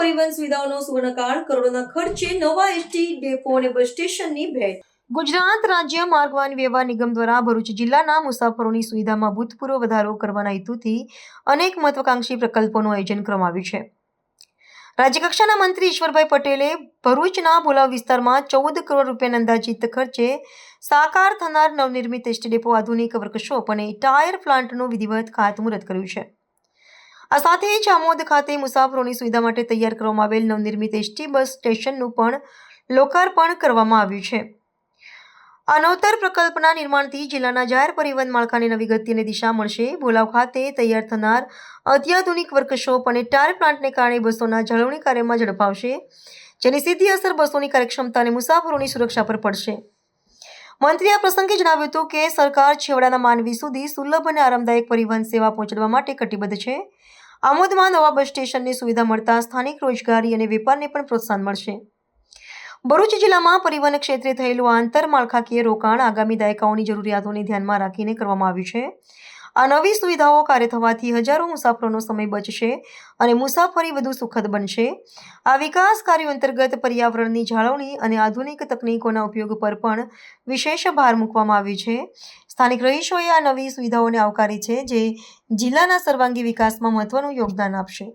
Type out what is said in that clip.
પરિવહન સુવિધાઓનો સુવર્ણકાળ, કરોડોના ખર્ચે નવા એસટી ડેપો અને બસ સ્ટેશનની ભેટ. ગુજરાત રાજ્ય માર્ગ વાહન વ્યવહાર નિગમ દ્વારા ભરૂચ જિલ્લાના મુસાફરોની સુવિધામાં ભૂતપૂર્વ વધારો કરવાના હેતુથી અનેક મહત્વાકાંક્ષી પ્રકલ્પોનું આયોજન કરવામાં આવ્યું છે. રાજ્યકક્ષાના મંત્રી ઈશ્વરભાઈ પટેલે ભરૂચના ભોલાવ વિસ્તારમાં 14 કરોડ રૂપિયાના અંદાજિત ખર્ચે સાકાર થનાર નવનિર્મિત એસટી ડેપો, આધુનિક વર્કશોપ અને ટાયર પ્લાન્ટનું વિધિવત ખાતમુહૂર્ત કર્યું છે. આ સાથે જ આમોદ ખાતે મુસાફરોની સુવિધા માટે તૈયાર કરવામાં આવેલ નવનિર્મિત એસટી બસ સ્ટેશનનું પણ લોકાર્પણ કરવામાં આવ્યું છે. આ નવતર પ્રકલ્પના નિર્માણથી જિલ્લાના જાહેર પરિવહન માળખાને નવી ગતિ અને દિશા મળશે. ભોલાવ ખાતે તૈયાર થનાર અત્યાધુનિક વર્કશોપ અને ટાયર પ્લાન્ટને કારણે બસોના જાળવણી કાર્યમાં ઝડપ આવશે, જેની સીધી અસર બસોની કાર્યક્ષમતા અને મુસાફરોની સુરક્ષા પર પડશે. મંત્રીએ આ પ્રસંગે જણાવ્યું હતું કે સરકાર છેવાડાના માનવી સુધી સુલભ અને આરામદાયક પરિવહન સેવા પહોંચાડવા માટે કટિબદ્ધ છે. આમોદમાં નવા બસ સ્ટેશનની સુવિધા મળતા સ્થાનિક રોજગારી અને વેપારને પણ પ્રોત્સાહન મળશે. ભરૂચ જિલ્લામાં પરિવહન ક્ષેત્રે થયેલું આંતરમાળખાકીય રોકાણ આગામી દાયકાઓની જરૂરિયાતોને ધ્યાનમાં રાખીને કરવામાં આવ્યું છે. આ નવી સુવિધાઓ કાર્ય થવાથી હજારો મુસાફરોનો સમય બચશે અને મુસાફરી વધુ સુખદ બનશે. આ વિકાસ કાર્યો અંતર્ગત પર્યાવરણની જાળવણી અને આધુનિક તકનીકોના ઉપયોગ પર પણ વિશેષ ભાર મૂકવામાં આવ્યો છે. સ્થાનિક રહીશોએ આ નવી સુવિધાઓને આવકારી છે, જે જિલ્લાના સર્વાંગી વિકાસમાં મહત્વનું યોગદાન આપશે.